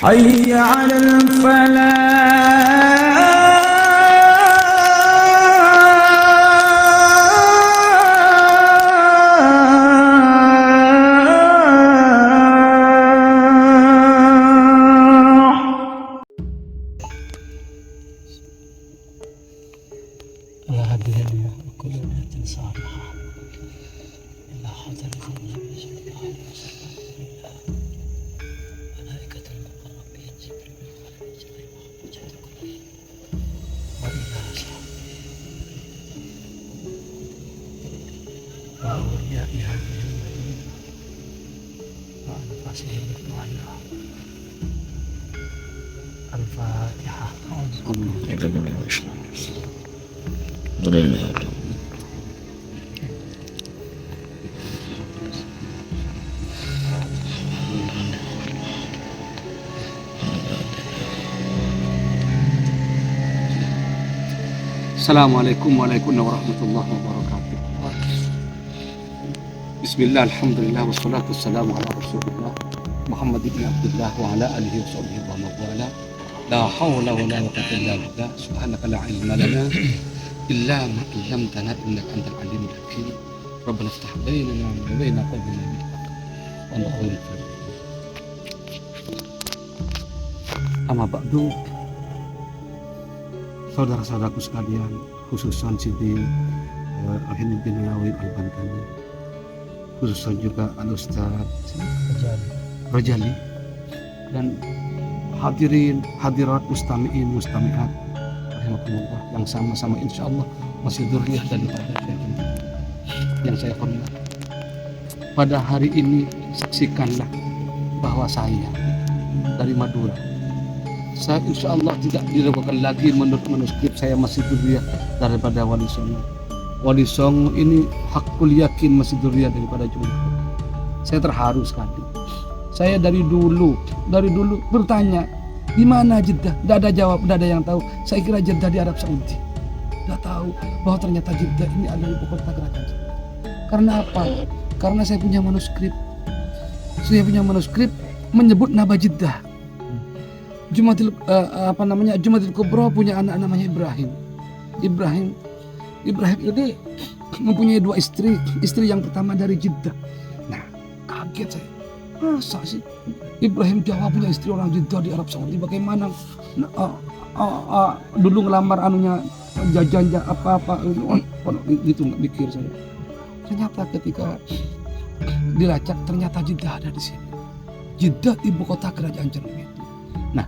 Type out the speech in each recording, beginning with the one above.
حي على هدينا وكل نعمة صالحة إلى حضرة النبي صلى الله عليه وسلم ملائكة المقربين جبريل وميكائيل ومحمد وإلى أصحابه وأولياء هذه المدينة وأنفاسهم اجمعين. الفاتحة. Assalamualaikum warahmatullahi wabarakatuh. Bismillah, alhamdulillah, wassalatu wassalamu ala rasulillah Muhammad ibn Abdullah wa ala alihi wa sahbihi wa mawala. La hawla wa la quwwata illa billah. Subhanaka la ilma lana illa ma 'allamtana innaka antal alimul hakim. Rabbana iftah bainana wa baina qawmina bil haqq wa anta khairul fatihin. Amma ba'du. Saudara-saudaraku sekalian, khususan Siti Al-Hindi bin Nawawi Al-Bantani, khususan juga Al-Ustaz Rajali, dan hadirin, hadirat, mustami'in, mustami'at rahimakumullah, yang sama-sama insyaallah masih dzurriyyah daripada Syekh yang saya hormati. Pada hari ini saksikanlah bahwa saya dari Madura, saya insya Allah tidak diragukan lagi menurut manuskrip saya masih dzurriyyah daripada Wali Songo. Wali Songo ini hakul yakin masih dzurriyyah daripada jumhur. Saya terharu sekali. Saya dari dulu bertanya di mana Jeddah, tidak ada jawab, tidak ada yang tahu. Saya kira Jeddah di Arab Saudi. Tidak tahu bahwa ternyata Jeddah ini adalah ibu kota kerajaan. Karena apa? Karena saya punya manuskrip. Saya punya manuskrip menyebut nama Jeddah. Jumatil Jumatil Kubra punya anak namanya Ibrahim. Ibrahim ini mempunyai dua istri. Istri yang pertama dari Jeddah. Nah, kaget saya. Masa sih Ibrahim Jawa punya istri orang Jeddah di Arab Saudi? Bagaimana dulu ngelamar anunya jajan apa gitu, nggak pikir saya. Ternyata ketika dilacak ternyata Jeddah ada di sini. Jeddah ibu kota kerajaan Jerman itu. Nah,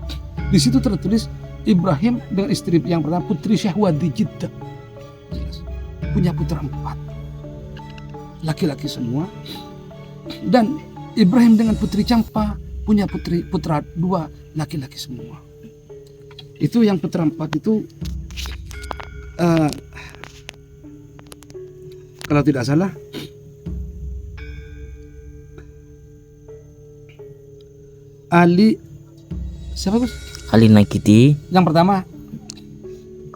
di situ tertulis Ibrahim dengan istri yang pertama putri Syahwati Jeddah. Punya putra 4. Laki-laki semua. Dan Ibrahim dengan putri Campa punya putra 2 laki-laki semua. Itu yang putra 4 itu kalau tidak salah siapa Gus? Ali Nakiti. Yang pertama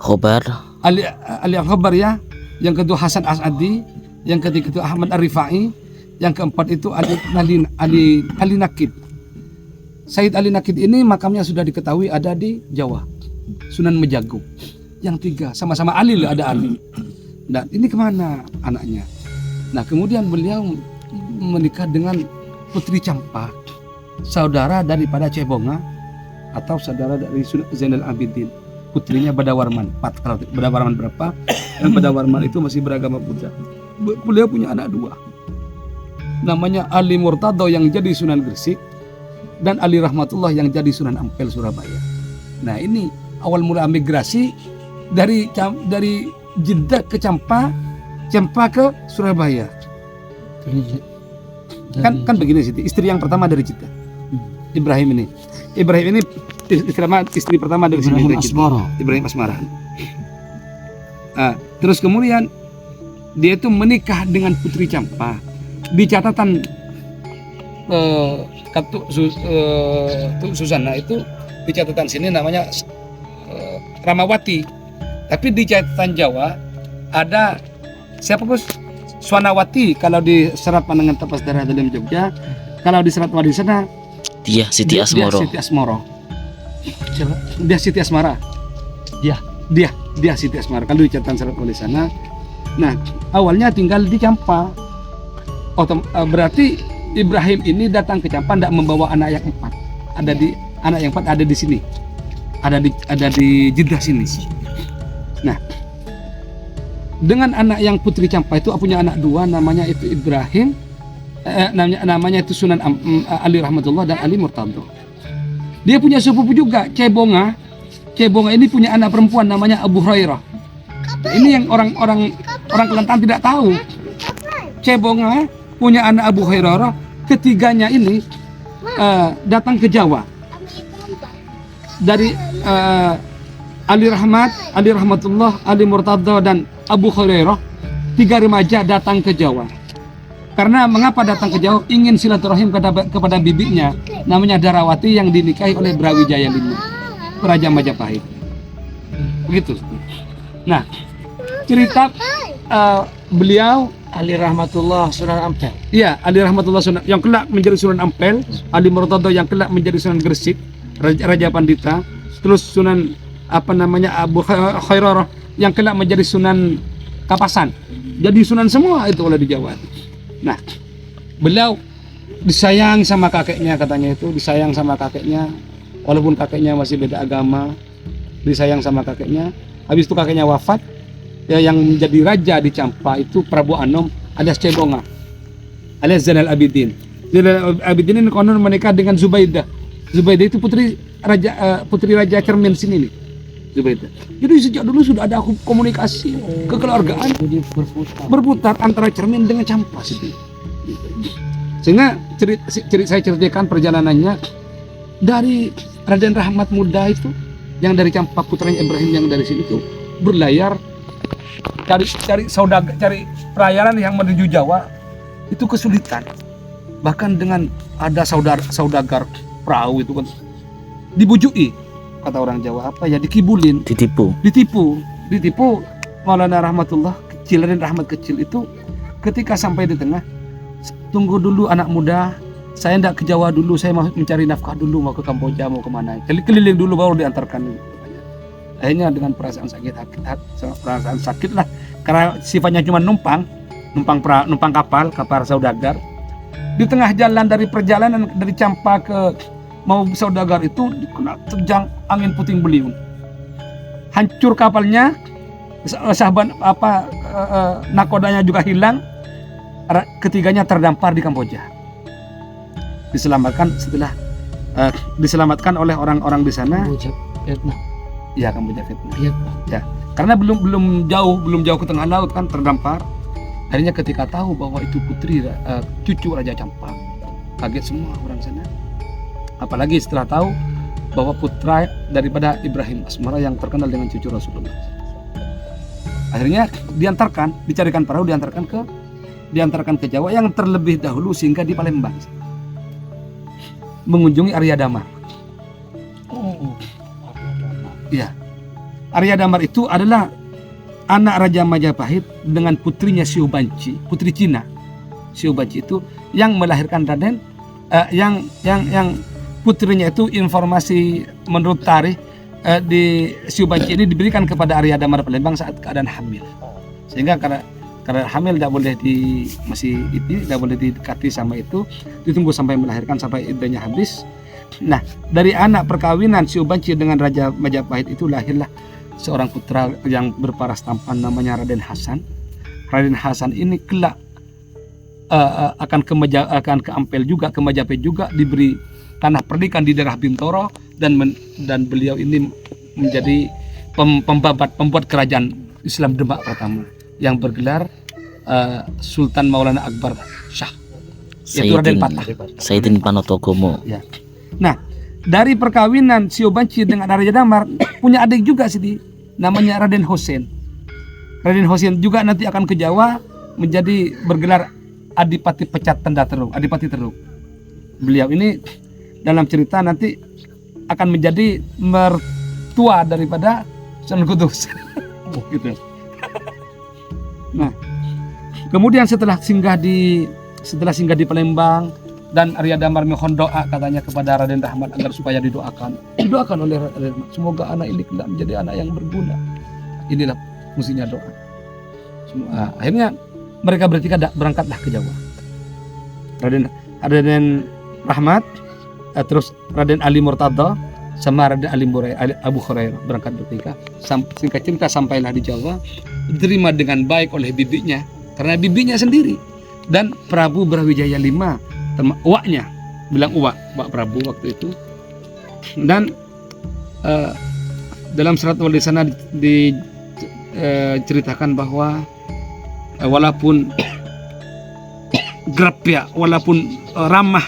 Khobar. Ali Al-Khabar ya. Yang kedua Hasan As'adi. Yang ketiga itu Ahmad Ar-Rifai. Yang keempat itu Ali Nakid. Said Ali Nakid ini makamnya sudah diketahui ada di Jawa, Sunan Mejagung. Yang 3 sama-sama Ali, ada Ali. Dan ini kemana anaknya? Nah, kemudian beliau menikah dengan Putri Campa, saudara daripada Cebonga atau saudara dari Zainal Abidin, putrinya Badawarman. 4. Kalau Badawarman berapa? Dan Badawarman itu masih beragama Buddha. Beliau punya anak 2. Namanya Ali Murtado yang jadi Sunan Gresik dan Ali Rahmatullah yang jadi Sunan Ampel Surabaya. Nah, ini awal mula migrasi dari Jeddah ke Campa ke Surabaya. Kan begini sih, istri yang pertama dari Jeddah. Ibrahim ini istri pertama dari sini, Ibrahim Asmara. Terus kemudian dia itu menikah dengan Putri Campa. Di catatan Susana itu di catatan sini namanya Ramawati. Tapi di catatan Jawa ada siapa Gus? Swanawati kalau di Serat Pandangan Tapas Darah dalam Jogja. Kalau di Serat Wadisana Dia Siti Asmoro. Dia Siti Asmoro. Siapa? Dia Siti Asmara. Dia Siti Asmara. Kalau di catatan surat oleh sana. Nah, awalnya tinggal di Campa. Berarti Ibrahim ini datang ke Campa tidak membawa anak yang 4. Anak yang 4 ada di sini. Ada di Jeddah sini. Nah, dengan anak yang putri Campa itu punya anak 2, namanya itu Ibrahim, namanya itu Sunan Ali Rahmatullah dan Ali Murtado. Dia punya sepupu juga, Cebonga. Cebonga ini punya anak perempuan namanya Abu Hurairah. Ini yang orang Kelantan tidak tahu. Cebonga punya anak Abu Hurairah. Ketiganya ini datang ke Jawa dari Ali Rahmatullah, Ali Murtado dan Abu Hurairah. 3 remaja datang ke Jawa. Karena mengapa datang ke Jawa? Ingin silaturahim kepada bibinya, namanya Darawati, yang dinikahi oleh Brawijaya V, Raja Majapahit. Begitu. Nah, cerita beliau Ali Rahmatullah Sunan Ampel. Iya, Ali Rahmatullah Sunan yang kelak menjadi Sunan Ampel, Ali Murtado yang kelak menjadi Sunan Gresik, Raja Pandita, terus Sunan Abu Khairarah yang kelak menjadi Sunan Kapasan. Jadi Sunan semua itu oleh di Jawa. Nah, beliau disayang sama kakeknya, katanya itu disayang sama kakeknya, walaupun kakeknya masih beda agama, disayang sama kakeknya. Habis itu kakeknya wafat, ya, yang menjadi raja di Campa itu Prabu Anom alias Cebonga, alias Zainal Abidin. Zainal Abidin ini konon menikah dengan Zubaidah. Zubaidah itu putri raja Cermin sini nih, Zubaidah. Jadi sejak dulu sudah ada komunikasi kekeluargaan, Jadi berputar antara Cermin dengan Campa situ. Sehingga saya ceritakan perjalanannya dari Raden Rahmat muda itu, yang dari Campa, putranya Ibrahim yang dari sini tuh berlayar cari pelayaran yang menuju Jawa itu kesulitan. Bahkan dengan ada saudagar perahu itu kan dibujui, kata orang Jawa dikibulin, ditipu Maulana Rahmatullah kecil, Raden Rahmat kecil itu ketika sampai di tengah, tunggu dulu anak muda, saya tidak ke Jawa dulu, saya mau mencari nafkah dulu, mau ke Kamboja, mau kemana, keliling dulu baru diantarkan. Akhirnya dengan perasaan sakit lah, karena sifatnya cuma numpang kapal saudagar. Di tengah jalan dari perjalanan dari Campa ke mau saudagar itu kena terjang angin puting beliung, hancur kapalnya, sahabat nakodanya juga hilang, ketiganya terdampar di Kamboja. Diselamatkan oleh orang-orang di sana. Kamboja, Vietnam. Ya, Kamboja Vietnam. Vietnam. Ya, karena belum jauh ke tengah laut kan, terdampar. Akhirnya ketika tahu bahwa itu putri cucu Raja Campa, kaget semua orang sana. Apalagi setelah tahu bahwa putra daripada Ibrahim Asmara yang terkenal dengan cucu Rasulullah. Akhirnya dicarikan perahu, diantarkan ke Jawa, yang terlebih dahulu singgah di Palembang, mengunjungi Arya Damar. Ya, Arya Damar itu adalah anak Raja Majapahit dengan putrinya Siobanci, putri Cina. Siobanci itu yang melahirkan Raden, yang putrinya itu, informasi menurut tarikh di Siobanci ini diberikan kepada Arya Damar Palembang saat keadaan hamil. Sehingga karena hamil tidak boleh tidak boleh didekati sama itu, ditunggu sampai melahirkan, sampai iddahnya habis. Nah, dari anak perkawinan Siobanci dengan Raja Majapahit itu lahirlah seorang putra yang berparas tampan, namanya Raden Hasan. Raden Hasan ini kelak akan ke Ampel juga, ke Majapahit juga, diberi tanah perdikan di daerah Bintoro, dan beliau ini menjadi pembuat kerajaan Islam Demak pertama yang bergelar Sultan Maulana Akbar Shah, yaitu Raden Patah, Sayyidin Panotogomo. Ya. Nah, dari perkawinan Siobanci dengan Arya Damar punya adik juga sih, namanya Raden Hosen. Raden Hosen juga nanti akan ke Jawa menjadi bergelar Adipati Pecat Tenda Teruk, Adipati Teruk. Beliau ini dalam cerita nanti akan menjadi mertua daripada Sunan Kudus. Gitu. Nah, kemudian setelah singgah di Palembang Dan Arya Damar mohon doa katanya kepada Raden Rahmat agar supaya didoakan oleh Raden Rahmat. Semoga anak ini kelak menjadi anak yang berguna. Inilah fungsinya doa. Akhirnya mereka bertiga berangkatlah ke Jawa. Raden Rahmat, terus Raden Ali Murtada sama Raden Abu Hurairah berangkat bertiga. Singkat cerita sampailah di Jawa, diterima dengan baik oleh bibinya karena bibinya sendiri dan Prabu Brawijaya V, uaknya, bilang uak Prabu waktu itu. Dan dalam surat wali sana diceritakan bahwa walaupun walaupun ramah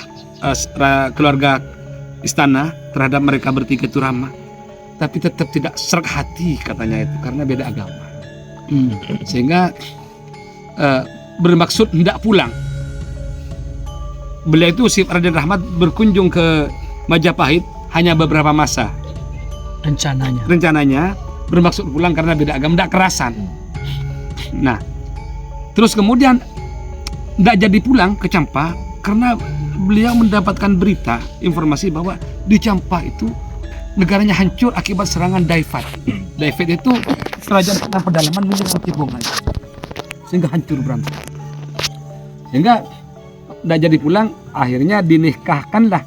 keluarga istana terhadap mereka bertiga itu ramah, tapi tetap tidak serak hati katanya itu karena beda agama. Sehingga bermaksud hendak pulang. Beliau itu si Raden Rahmat berkunjung ke Majapahit hanya beberapa masa. Rencananya bermaksud pulang karena beda agama, tidak kerasan. Nah, terus kemudian tidak jadi pulang ke Campa karena beliau mendapatkan berita informasi bahwa di Campa itu negaranya hancur akibat serangan Daivat. Daivat itu kerajaan tengah pedalaman menyerang Tibongan, sehingga hancur berantakan. Sehingga tidak jadi pulang, akhirnya dinikahkanlah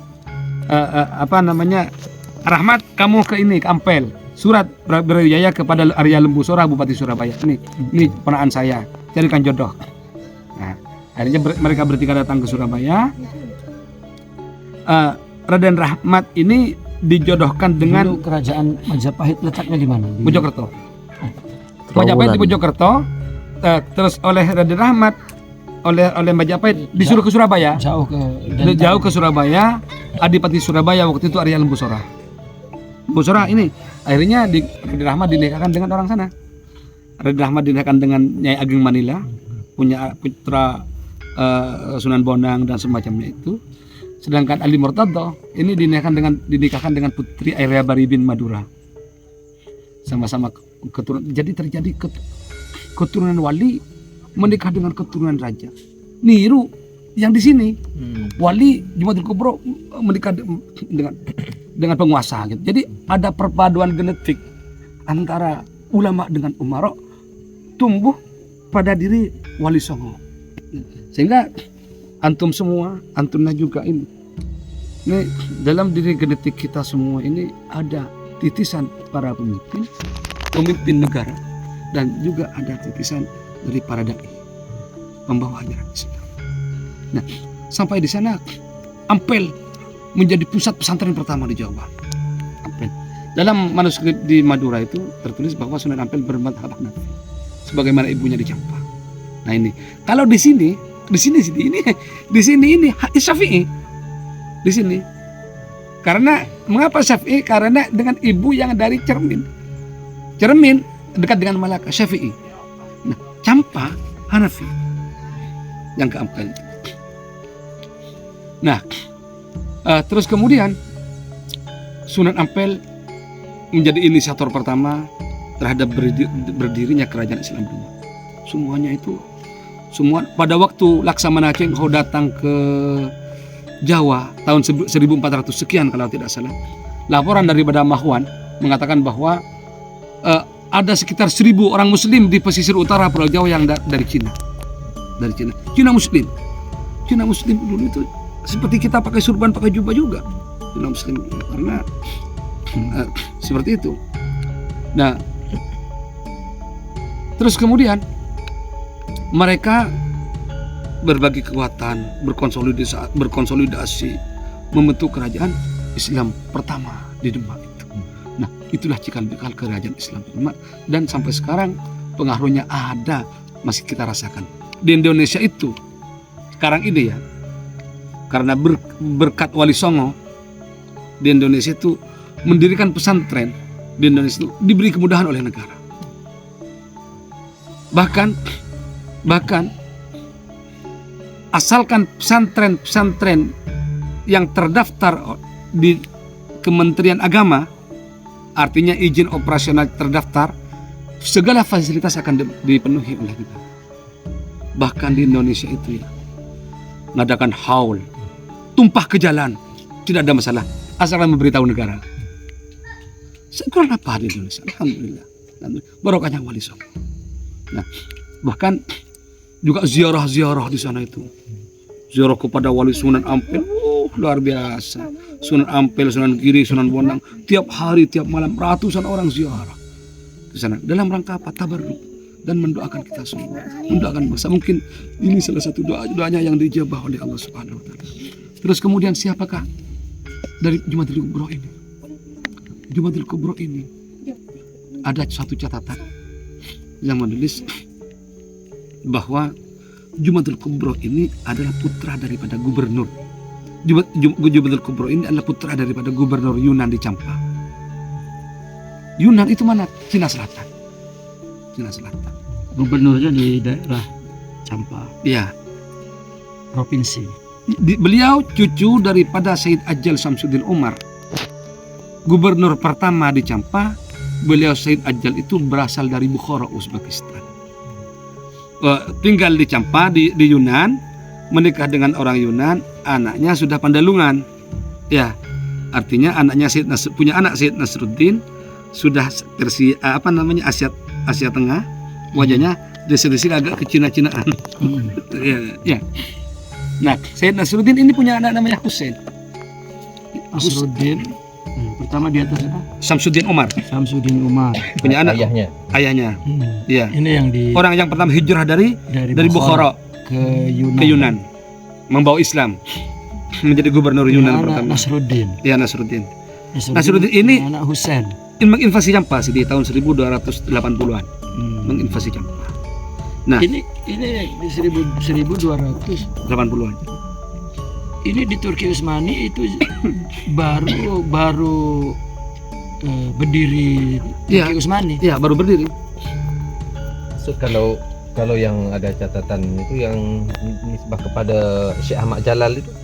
Rahmat, kamu ke Ampel, surat Brawijaya kepada Arya Lembusora Bupati Surabaya. Ini ponakan saya, carikan jodoh. Nah, akhirnya mereka bertiga datang ke Surabaya. Raden Rahmat ini dijodohkan dengan kerajaan Majapahit letaknya di mana? Mojokerto. Majapahit di Mojokerto. Terus oleh Raden Rahmat oleh Majapahit disuruh ke Surabaya. Jauh ke Surabaya. Adipati Surabaya waktu itu Arya Lembusora. Lembusora ini akhirnya Raden Rahmat dinikahkan dengan orang sana. Raden Rahmat dinikahkan dengan Nyai Ageng Manila, punya putra Sunan Bonang dan semacamnya itu. Sedangkan Ali Murtada ini dinikahkan dengan putri Arya Baribin Madura. Sama-sama keturunan. Jadi terjadi keturunan wali menikah dengan keturunan raja. Niru yang di sini. Wali Jumatul Kubro menikah dengan penguasa gitu. Jadi ada perpaduan genetik antara ulama dengan umarok tumbuh pada diri Wali Songo. Sehingga antum semua, antumnya juga ini dalam diri genetik kita semua ini ada titisan para pemimpin negara, dan juga ada titisan dari para dai pembawa ajaran Islam. Nah, sampai di sana Ampel menjadi pusat pesantren pertama di Jawa. Ampel. Dalam manuskrip di Madura itu tertulis bahwa Sunan Ampel bermadhab Hanafi, sebagaimana ibunya di Campa. Nah ini, kalau di sini ini Syafi'i. Di sini. Karena mengapa Syafi'i? Karena dengan ibu yang dari Cermin dekat dengan Malaka, Syafi'i. Nah, Campa Hanafi yang ke Ampel. Nah, terus kemudian Sunan Ampel menjadi inisiator pertama terhadap berdirinya kerajaan Islam dunia. Semuanya itu pada waktu Laksamana Cengho datang ke Jawa tahun 1400 sekian kalau tidak salah, laporan daripada Mahwan mengatakan bahwa ada sekitar 1000 orang Muslim di pesisir utara Pulau Jawa yang dari Cina. Cina Muslim dulu itu seperti kita pakai surban, pakai jubah juga. Cina Muslim karena seperti itu. Nah, terus kemudian mereka berbagi kekuatan, berkonsolidasi, membentuk kerajaan Islam pertama di Demak itu. Nah, itulah cikal bakal kerajaan Islam di Demak, dan sampai sekarang pengaruhnya ada, masih kita rasakan di Indonesia itu. Sekarang ini ya, karena berkat Wali Songo di Indonesia itu mendirikan pesantren di Indonesia itu diberi kemudahan oleh negara. Bahkan asalkan pesantren yang terdaftar di Kementerian Agama, artinya izin operasional terdaftar, segala fasilitas akan dipenuhi oleh negara. Bahkan di Indonesia itu ya, mengadakan haul, tumpah ke jalan, tidak ada masalah, asalkan memberitahu negara. Kurang apa di Indonesia? Alhamdulillah. Barokahnya Wali Songo. Nah, bahkan juga ziarah-ziarah di sana itu. Ziarah kepada Wali Sunan Ampel, luar biasa. Sunan Ampel, Sunan Giri, Sunan Bonang, tiap hari, tiap malam ratusan orang ziarah di sana. Dalam rangka apa? Tabarruk dan mendoakan kita semua, mendoakan bangsa. Mungkin ini salah satu doanya yang dijabah oleh Allah Subhanahu Wa Taala. Terus kemudian siapakah dari Jumatul Kubro ini? Jumatul Kubro ini ada satu catatan yang menulis bahwa Jumatul Kubro ini adalah putra daripada gubernur. Jumatul Kubro ini adalah putra daripada gubernur Yunan di Champa. Yunan itu mana? Cina Selatan. Cina Selatan. Gubernurnya di daerah Champa, Iya. provinsi. Beliau cucu daripada Said Ajal Samsuddin Umar. Gubernur pertama di Champa, beliau Said Ajal itu berasal dari Bukhara, Uzbekistan. Tinggal di Champa di Yunan, menikah dengan orang Yunan, anaknya sudah Pandalungan. Ya, artinya anaknya punya anak Said Nasruddin sudah versi Asia Tengah, wajahnya desi-desi agak ke Cina-Cinaan. Ya. Nah, Said Nasruddin ini punya anak namanya Husain. Nasruddin, pertama di atas apa? Samsuddin Umar Samsuddin Umar. punya anak ayahnya. Iya. Ini yang Orang yang pertama hijrah dari Bukhara ke Yunan. ke Yunan, membawa Islam, menjadi gubernur Yunan pertama. Nasruddin. Ya, Nasruddin ini anak Husain. menginvasi Champa sih di tahun 1280-an. Menginvasi Champa. Nah, Ini di 1200. 80-an. Ini di Turki Utsmani itu baru berdiri Iya. Turki Utsmani. Ya, baru berdiri. So, kalau yang ada catatan itu yang nisbah kepada Syekh Ahmad Jalal itu,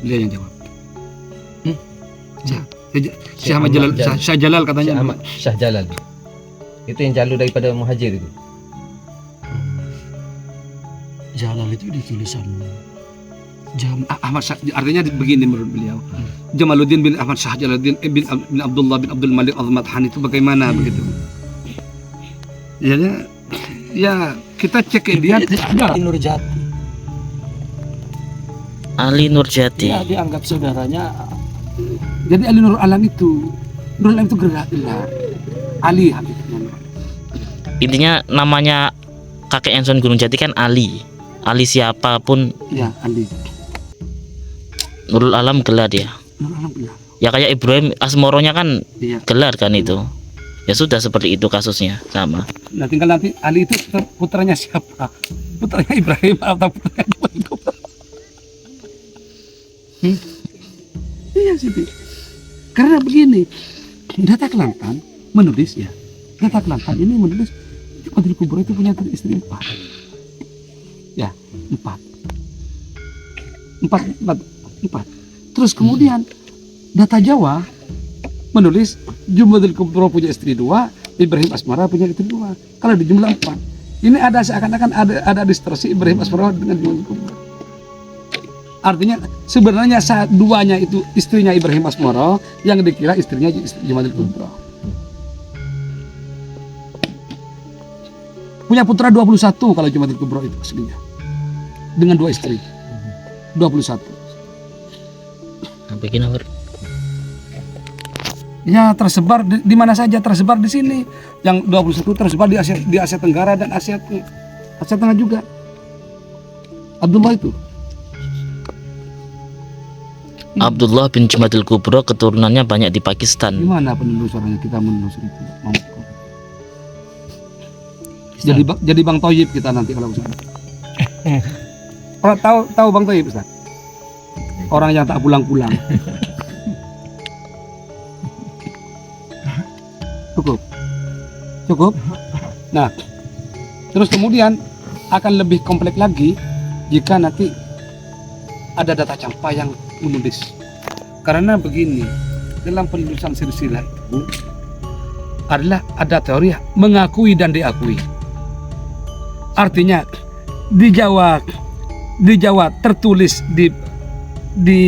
Dia yang jawab. Syekh Ahmad Jalal, Syekh Jalal katanya. Syekh Ahmad Syah Jalal itu yang jalur daripada Muhajir itu. Jalal itu di tulisan Ahmad Syah, artinya begini menurut beliau. Jamaluddin bin Ahmad Syah Jalaluddin bin Abdullah bin Abdul Malik Al-Madhan itu bagaimana begitu? Ya kita cek dia ada. Nurjati. Ali Nurjati. Dia dianggap saudaranya. Jadi Ali Nur Alam itu gerak Ali hakikatnya. Intinya namanya kakek Enson Gunung Jati kan Ali. Ali siapapun, Ya, Ali. Nurul Alam gelar dia. Nur Alam ya. Ya kayak Ibrahim Asmoronya kan Iya. gelar kan itu. Ya sudah seperti itu kasusnya sama. Nah, tinggal nanti Ali itu putranya siapa? Putranya Ibrahim atau putranya Ibrahim? Iya sih. Karena begini, Data Kelantan menulis ya. Data Kelantan ini menulis Jumatul Kubro itu punya istri 4. Ya, 4. Terus kemudian Data Jawa menulis Jumatul Kubro punya istri 2, Ibrahim Asmara punya istri 2. Kalau di jumlah 4, ini ada seakan-akan ada distorsi Ibrahim Asmara dengan Jumatul Kubro. Artinya sebenarnya duanya itu istrinya Ibrahim Asmara, yang dikira istrinya Jumatul Kubro. Punya putra 21 kalau Jumatul Kubro itu aslinya. Dengan 2 istri. 21. Bikin nomor. Ya, tersebar di mana saja, tersebar di sini. Yang 21 tersebar di Asia Tenggara dan Asia Tengah juga. Abdullah itu. Abdullah bin Jumatul Kubro keturunannya banyak di Pakistan. Gimana penelusurannya kita menelusuri itu? Jadi Bang Toyib kita nanti kalau Ustaz. Orang tahu Bang Toyib Ustaz? Orang yang tak pulang-pulang. Cukup. Nah, terus kemudian akan lebih kompleks lagi jika nanti ada data Champa yang menulis. Karena begini, dalam penulisan silsilah itu adalah ada teori mengakui dan diakui. Artinya di Jawa tertulis di di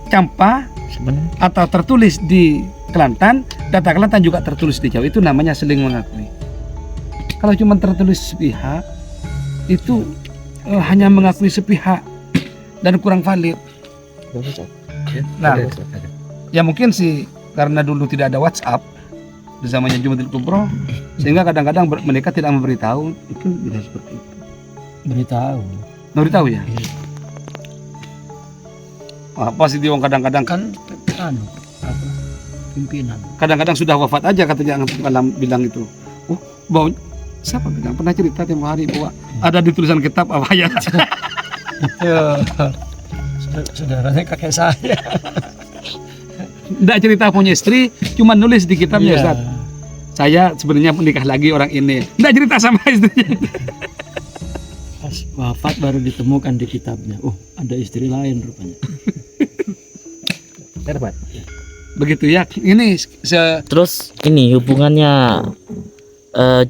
Campa Sebenarnya atau tertulis di Kelantan, data Kelantan juga tertulis di Jawa, itu namanya seling mengakui. Kalau cuma tertulis sepihak, itu hanya mengakui sepihak dan kurang valid. Nah, ya mungkin sih karena dulu tidak ada WhatsApp di zamannya Jumatil Kubro, sehingga kadang-kadang mereka tidak memberitahu, itu bisa seperti itu. Beritahu Memberitahu ya? Apa sih dia kadang-kadang kan anu apa pimpinan. kadang-kadang sudah wafat aja katanya malam bilang itu. Bau siapa bilang pernah cerita tempo hari bahwa ada di tulisan kitab apa ya? Saudaranya kakek saya. Nggak cerita punya istri, cuma nulis di kitabnya Iya. Ustaz. Saya sebenarnya menikah lagi orang ini. Nggak cerita sama istrinya. Pas wafat baru ditemukan di kitabnya. Oh, ada istri lain rupanya. Dapat. Begitu ya. Ini terus ini hubungannya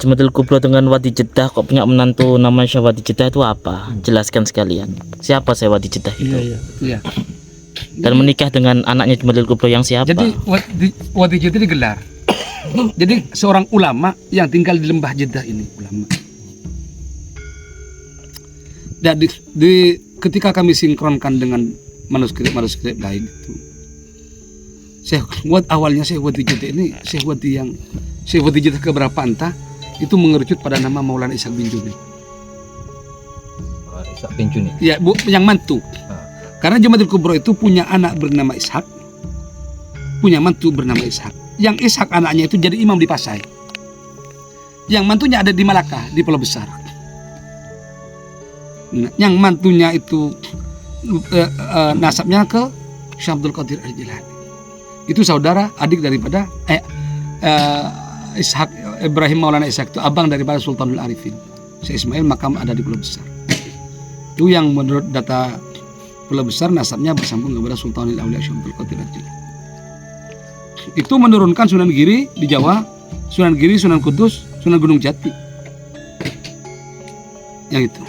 Jumatil Kubro dengan Wadi Jeddah, kok punya menantu namanya Syekh Wadi Jeddah itu apa? Jelaskan sekalian. Siapa Syekh Wadi Jeddah itu? Iya. ya. Dan menikah dengan anaknya Jumatil Kubro yang siapa? Jadi Wadi Jeddah itu digelar. Jadi seorang ulama yang tinggal di lembah Jeddah ini, ulama. Dan ketika kami sinkronkan dengan manuskrip lain itu, awalnya Syekh Wadi Jeddah ini Syekh Wadi Jeddah keberapa entah itu mengerucut pada nama Maulana Ishaq bin Junaid. Ishaq bin Junaid. Ya, yang mantu. Karena Jumatil Kubro itu punya anak bernama Ishaq, punya mantu bernama Ishaq. Yang Ishaq anaknya itu jadi imam di Pasai. Yang mantunya ada di Malaka, di Pulau Besar. Nah, yang mantunya itu nasabnya ke Syekh Abdul Qadir Al-Jilani. Itu saudara adik daripada Ishaq Ibrahim Maulana Ishaq, itu abang daripada Sultanul Arifin. Syekh Ismail makam ada di Pulau Besar. Itu yang menurut data Pulau Besar nasabnya bersambung kepada Sultanul Auliya Syekh Abdul Qadir Al-Jilani. Itu menurunkan Sunan Giri di Jawa, Sunan Giri, Sunan Kudus, Sunan Gunung Jati. Yang itu.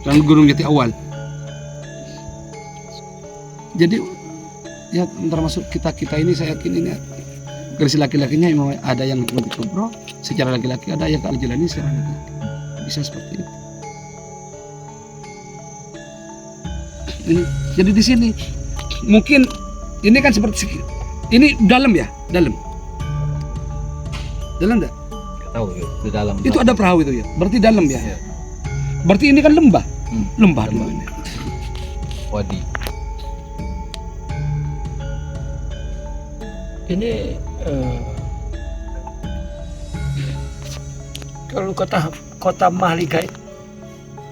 Sunan Gunung Jati awal. Jadi ya termasuk kita ini saya yakin ini garis laki-lakinya ada yang Jumatil Kubro secara laki-laki, ada yang ke Al-Jilani secara laki-laki. Bisa seperti itu. Jadi di sini mungkin ini kan seperti ini dalam ya, dalam enggak? Nggak tahu ya, di dalam. Itu ada perahu itu ya, berarti dalam ya. Iya. Berarti ini kan lembah, lembah dulu ini. Wadi. Ini kalau kota Mahligai.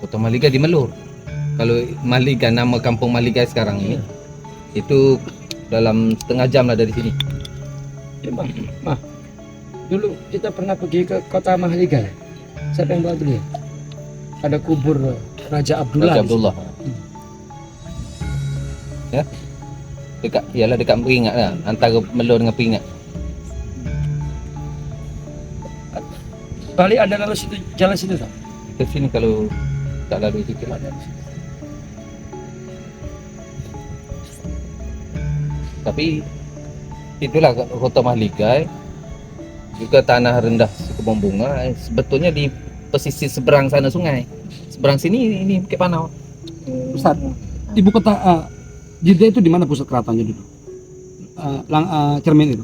Kota Mahligai di Melur. Kalau Mahligai, nama kampung Mahligai sekarang ini, itu dalam setengah jam lah dari sini. Mah, dulu kita pernah pergi ke kota Mahligai. Siapa yang bawa dulu? Ada kubur Raja Abdullah. Raja Abdullah. Ya, dekat Peringat lah, antara Melur dengan Peringat. Bali ada lalu situ, jalan situ tak? Ke sini kalau tak lalu sikit. Tapi itulah kota Mahligai, juga tanah rendah kebun bunga. Sebetulnya di pesisir seberang sana sungai, seberang sini ini Bukit Panau. Ustaz, ibu kota Jeddah itu di mana pusat keratonnya dulu? Cermin itu.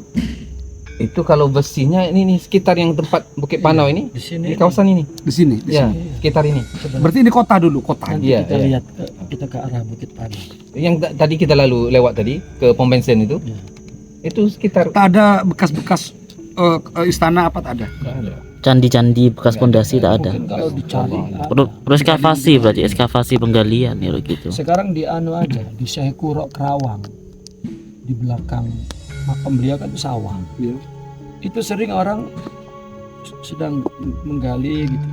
Itu kalau besinya ini sekitar yang tempat Bukit Panau ini, Di sini. di kawasan ini. Di sini. Ya, sekitar ini. Berarti ini kota dulu, kota. Nanti Iya, kita iya. lihat kita ke arah Bukit Panau. Yang tadi kita lalu lewat tadi ke pom bensin itu. Iya. Itu sekitar Tak ada bekas-bekas istana apa tak ada? Candi-candi bekas pondasi tak ada. Mungkin kalau dicari. Perlu ekskavasi, berarti ekskavasi penggalian ya gitu. Sekarang di anu aja, di Syekh Kuro Kerawang. Di belakang makam beliau kan itu sawah. Ya. Itu sering orang sedang menggali gitu.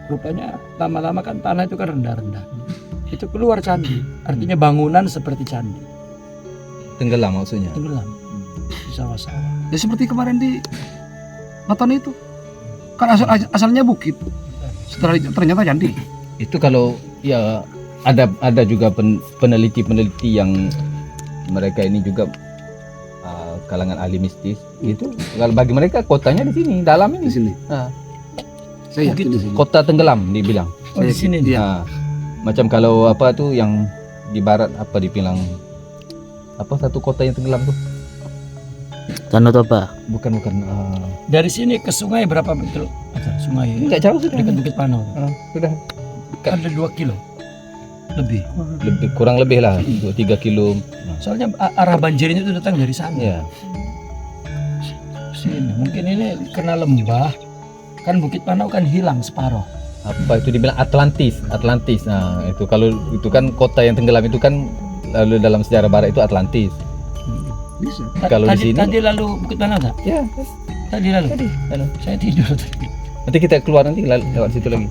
Rupanya lama-lama kan tanah itu kan rendah-rendah. Itu keluar candi. Artinya bangunan seperti candi. tenggelam maksudnya. Tenggelam di sawah-sawah. Ya seperti kemarin di Matone itu. Kan asalnya bukit. Setelah ternyata candi. Itu kalau ya ada juga peneliti-peneliti yang mereka ini juga kalangan ahli mistis gitu. Kalau bagi mereka kotanya di sini, dalam Di ini. sini. Ah, Saya yakin di sini. kota tenggelam dibilang. Oh, di sini dia. Ah, macam kalau apa tuh yang di barat apa dibilang apa satu kota yang tenggelam tuh? Danau Toba. Bukan Dari sini ke sungai berapa meter? Sungai enggak jauh sudah. dekat Bukit Panau. Sudah Ada 2 kilo lebih. kurang lebih lah 2-3 kilo. Soalnya arah banjirnya itu datang dari sana. Ya. Sini. Mungkin ini kena lembah. Kan Bukit Panau kan hilang separuh. Apa itu dibilang Atlantis. Nah, itu kalau itu kan kota yang tenggelam itu kan lalu dalam sejarah barat itu Atlantis. Bisa. Kalau di sini- tadi lalu Bukit Panau tak? Ya, Tadi lalu. tadi. Saya tidur tadi. Nanti kita keluar nanti lewat situ lagi.